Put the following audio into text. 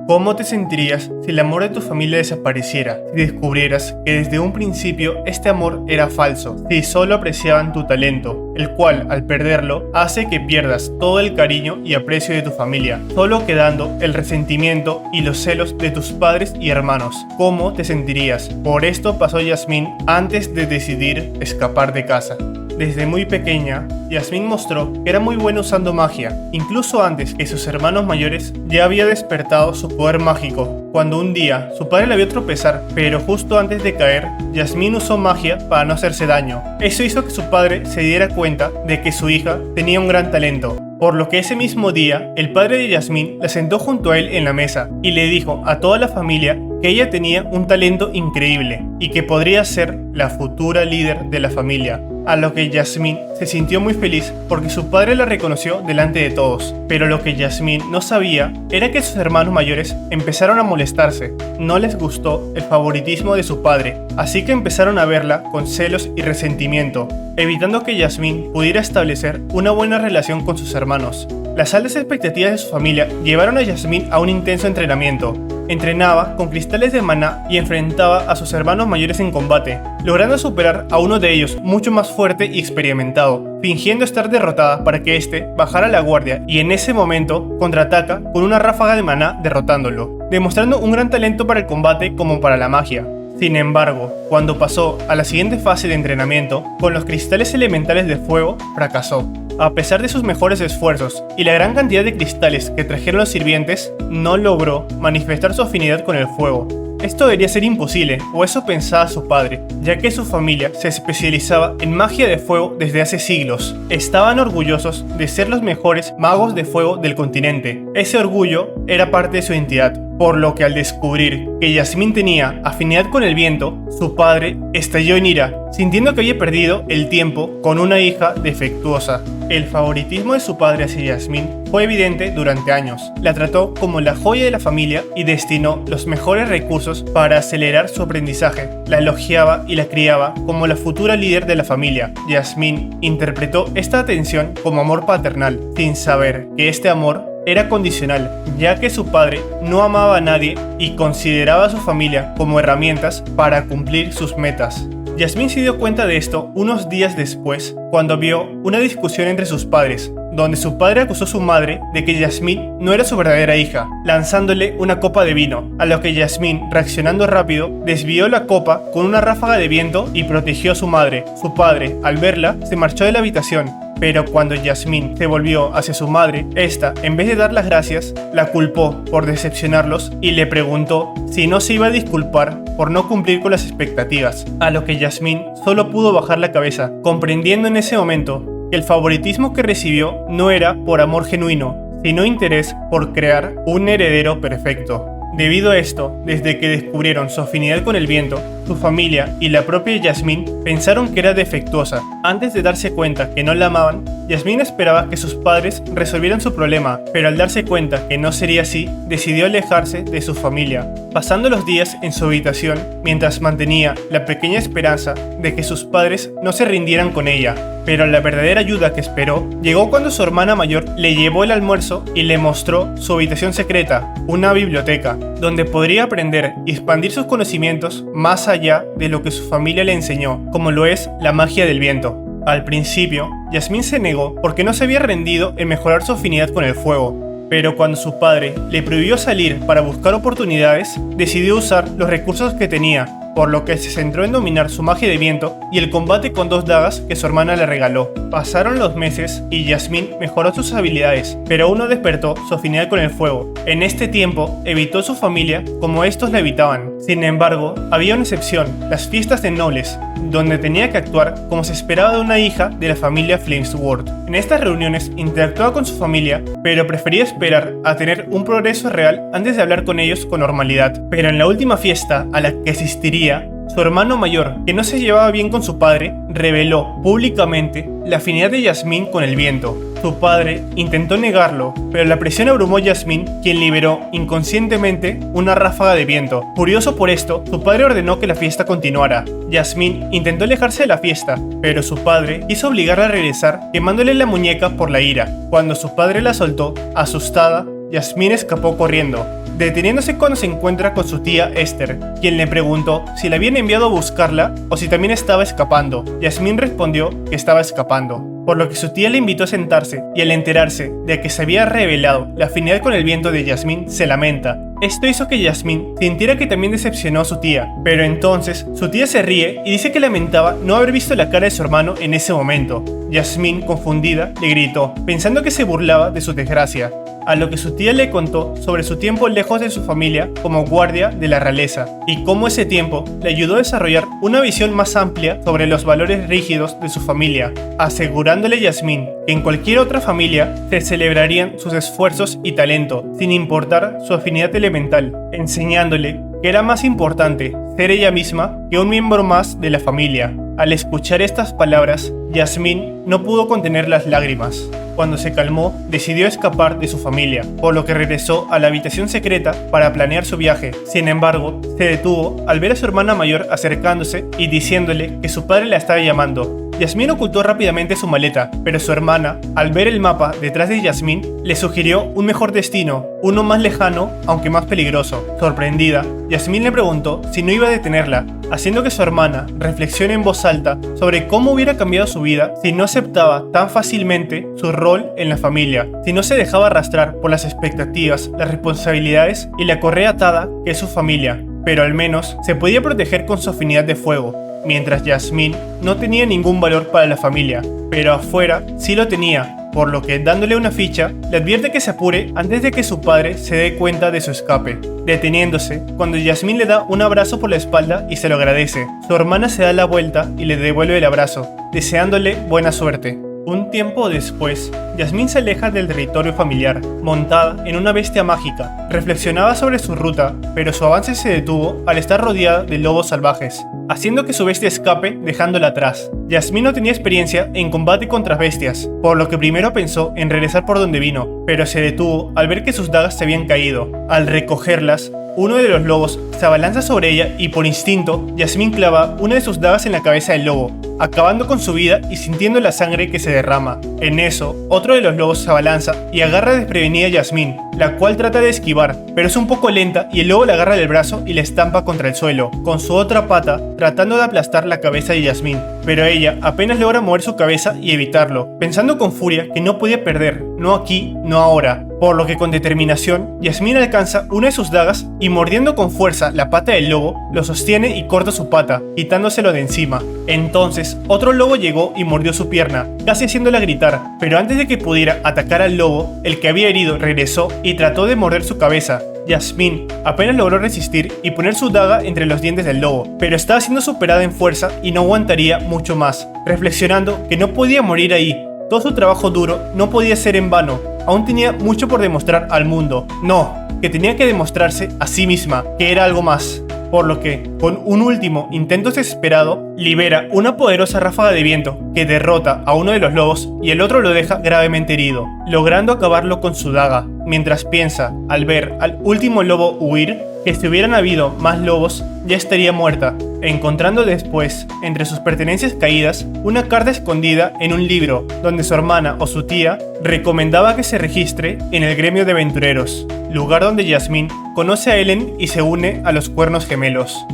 ¿Cómo te sentirías si el amor de tu familia desapareciera? Si descubrieras que desde un principio este amor era falso, si solo apreciaban tu talento, el cual, al perderlo, hace que pierdas todo el cariño y aprecio de tu familia, solo quedando el resentimiento y los celos de tus padres y hermanos? ¿Cómo te sentirías? Por esto pasó Yasmín antes de decidir escapar de casa. Desde muy pequeña, Yasmín mostró que era muy buena usando magia. Incluso antes que sus hermanos mayores, ya había despertado su poder mágico. Cuando un día su padre la vio tropezar, pero justo antes de caer, Yasmín usó magia para no hacerse daño. Eso hizo que su padre se diera cuenta de que su hija tenía un gran talento. Por lo que ese mismo día, el padre de Yasmín la sentó junto a él en la mesa y le dijo a toda la familia que ella tenía un talento increíble y que podría ser la futura líder de la familia. A lo que Yasmín se sintió muy feliz porque su padre la reconoció delante de todos. Pero lo que Yasmín no sabía era que sus hermanos mayores empezaron a molestarse. No les gustó el favoritismo de su padre, así que empezaron a verla con celos y resentimiento, evitando que Yasmín pudiera establecer una buena relación con sus hermanos. Las altas expectativas de su familia llevaron a Yasmín a un intenso entrenamiento. Entrenaba con cristales de maná y enfrentaba a sus hermanos mayores en combate, logrando superar a uno de ellos mucho más fuerte y experimentado, fingiendo estar derrotada para que éste bajara la guardia y en ese momento contraataca con una ráfaga de maná derrotándolo, demostrando un gran talento para el combate como para la magia. Sin embargo, cuando pasó a la siguiente fase de entrenamiento, con los cristales elementales de fuego, fracasó. A pesar de sus mejores esfuerzos y la gran cantidad de cristales que trajeron los sirvientes, no logró manifestar su afinidad con el fuego. Esto debería ser imposible, o eso pensaba su padre, ya que su familia se especializaba en magia de fuego desde hace siglos. Estaban orgullosos de ser los mejores magos de fuego del continente. Ese orgullo era parte de su identidad, por lo que al descubrir que Yasmín tenía afinidad con el viento, su padre estalló en ira, sintiendo que había perdido el tiempo con una hija defectuosa. El favoritismo de su padre hacia Yasmín fue evidente durante años. La trató como la joya de la familia y destinó los mejores recursos para acelerar su aprendizaje. La elogiaba y la criaba como la futura líder de la familia. Yasmín interpretó esta atención como amor paternal, sin saber que este amor era condicional, ya que su padre no amaba a nadie y consideraba a su familia como herramientas para cumplir sus metas. Yasmín se dio cuenta de esto unos días después, cuando vio una discusión entre sus padres, donde su padre acusó a su madre de que Yasmín no era su verdadera hija, lanzándole una copa de vino, a lo que Yasmín, reaccionando rápido, desvió la copa con una ráfaga de viento y protegió a su madre. Su padre, al verla, se marchó de la habitación. Pero cuando Yasmín se volvió hacia su madre, esta, en vez de dar las gracias, la culpó por decepcionarlos y le preguntó si no se iba a disculpar por no cumplir con las expectativas, a lo que Yasmín solo pudo bajar la cabeza, comprendiendo en ese momento que el favoritismo que recibió no era por amor genuino, sino interés por crear un heredero perfecto. Debido a esto, desde que descubrieron su afinidad con el viento, su familia y la propia Yasmín pensaron que era defectuosa. Antes de darse cuenta que no la amaban, Yasmín esperaba que sus padres resolvieran su problema, pero al darse cuenta que no sería así, decidió alejarse de su familia, pasando los días en su habitación mientras mantenía la pequeña esperanza de que sus padres no se rindieran con ella. Pero la verdadera ayuda que esperó llegó cuando su hermana mayor le llevó el almuerzo y le mostró su habitación secreta, una biblioteca, donde podría aprender y expandir sus conocimientos más allá de lo que su familia le enseñó, como lo es la magia del viento. Al principio, Yasmín se negó porque no se había rendido en mejorar su afinidad con el fuego, pero cuando su padre le prohibió salir para buscar oportunidades, decidió usar los recursos que tenía, por lo que se centró en dominar su magia de viento y el combate con 2 dagas que su hermana le regaló. Pasaron los meses y Yasmín mejoró sus habilidades, pero aún no despertó su afinidad con el fuego. En este tiempo, evitó a su familia como estos la evitaban. Sin embargo, había una excepción, las fiestas de nobles, donde tenía que actuar como se esperaba de una hija de la familia Flamesworth. En estas reuniones interactuaba con su familia, pero prefería esperar a tener un progreso real antes de hablar con ellos con normalidad. Pero en la última fiesta a la que asistiría, su hermano mayor, que no se llevaba bien con su padre, reveló públicamente la afinidad de Yasmín con el viento. Su padre intentó negarlo, pero la presión abrumó a Yasmín, quien liberó inconscientemente una ráfaga de viento. Furioso por esto, su padre ordenó que la fiesta continuara. Yasmín intentó alejarse de la fiesta, pero su padre quiso obligarla a regresar, quemándole la muñeca por la ira. Cuando su padre la soltó, asustada, Yasmín escapó corriendo. deteniéndose cuando se encuentra con su tía Esther, quien le preguntó si la habían enviado a buscarla o si también estaba escapando. Jasmine respondió que estaba escapando, por lo que su tía le invitó a sentarse, y al enterarse de que se había revelado la afinidad con el viento de Jasmine, se lamenta. Esto hizo que Jasmine sintiera que también decepcionó a su tía, pero entonces su tía se ríe y dice que lamentaba no haber visto la cara de su hermano en ese momento. Jasmine, confundida, le gritó, pensando que se burlaba de su desgracia, a lo que su tía le contó sobre su tiempo lejos de su familia como guardia de la realeza, y cómo ese tiempo le ayudó a desarrollar una visión más amplia sobre los valores rígidos de su familia, asegurándole a Jasmine que en cualquier otra familia se celebrarían sus esfuerzos y talento, sin importar su afinidad elemental, enseñándole que era más importante ser ella misma que un miembro más de la familia. Al escuchar estas palabras, Jasmine no pudo contener las lágrimas. Cuando se calmó, decidió escapar de su familia, por lo que regresó a la habitación secreta para planear su viaje. Sin embargo, se detuvo al ver a su hermana mayor acercándose y diciéndole que su padre la estaba llamando. Jasmine ocultó rápidamente su maleta, pero su hermana, al ver el mapa detrás de Jasmine, le sugirió un mejor destino, uno más lejano, aunque más peligroso. Sorprendida, Jasmine le preguntó si no iba a detenerla, haciendo que su hermana reflexione en voz alta sobre cómo hubiera cambiado su vida si no aceptaba tan fácilmente su rol en la familia, si no se dejaba arrastrar por las expectativas, las responsabilidades y la correa atada que es su familia, pero al menos se podía proteger con su afinidad de fuego. Mientras Jasmine no tenía ningún valor para la familia, pero afuera sí lo tenía, por lo que dándole una ficha, le advierte que se apure antes de que su padre se dé cuenta de su escape, deteniéndose cuando Jasmine le da un abrazo por la espalda y se lo agradece. Su hermana se da la vuelta y le devuelve el abrazo, deseándole buena suerte. Un tiempo después, Jasmine se aleja del territorio familiar, montada en una bestia mágica. Reflexionaba sobre su ruta, pero su avance se detuvo al estar rodeada de lobos salvajes, haciendo que su bestia escape dejándola atrás. Jasmine no tenía experiencia en combate contra bestias, por lo que primero pensó en regresar por donde vino, pero se detuvo al ver que sus dagas se habían caído. Al recogerlas, uno de los lobos se abalanza sobre ella y por instinto, Jasmine clava una de sus dagas en la cabeza del lobo, acabando con su vida y sintiendo la sangre que se derrama. En eso, otro de los lobos se abalanza y agarra desprevenida a Jasmine, la cual trata de esquivar, pero es un poco lenta y el lobo la agarra del brazo y la estampa contra el suelo, con su otra pata tratando de aplastar la cabeza de Jasmine, pero ella apenas logra mover su cabeza y evitarlo, pensando con furia que no podía perder, no aquí, no ahora. Por lo que con determinación, Jasmine alcanza una de sus dagas y mordiendo con fuerza la pata del lobo, lo sostiene y corta su pata, quitándoselo de encima. Entonces, otro lobo llegó y mordió su pierna, casi haciéndola gritar, pero antes de que pudiera atacar al lobo, el que había herido regresó y trató de morder su cabeza. Jasmine apenas logró resistir y poner su daga entre los dientes del lobo, pero estaba siendo superada en fuerza y no aguantaría mucho más, reflexionando que no podía morir ahí. Todo su trabajo duro no podía ser en vano, aún tenía mucho por demostrar al mundo. No, que tenía que demostrarse a sí misma que era algo más. Por lo que, con un último intento desesperado, libera una poderosa ráfaga de viento que derrota a uno de los lobos y el otro lo deja gravemente herido, logrando acabarlo con su daga, mientras piensa, al ver al último lobo huir, que si hubieran habido más lobos, ya estaría muerta, encontrando después, entre sus pertenencias caídas, una carta escondida en un libro donde su hermana o su tía recomendaba que se registre en el gremio de aventureros, lugar donde Jasmine conoce a Ellen y se une a los Cuernos Gemelos.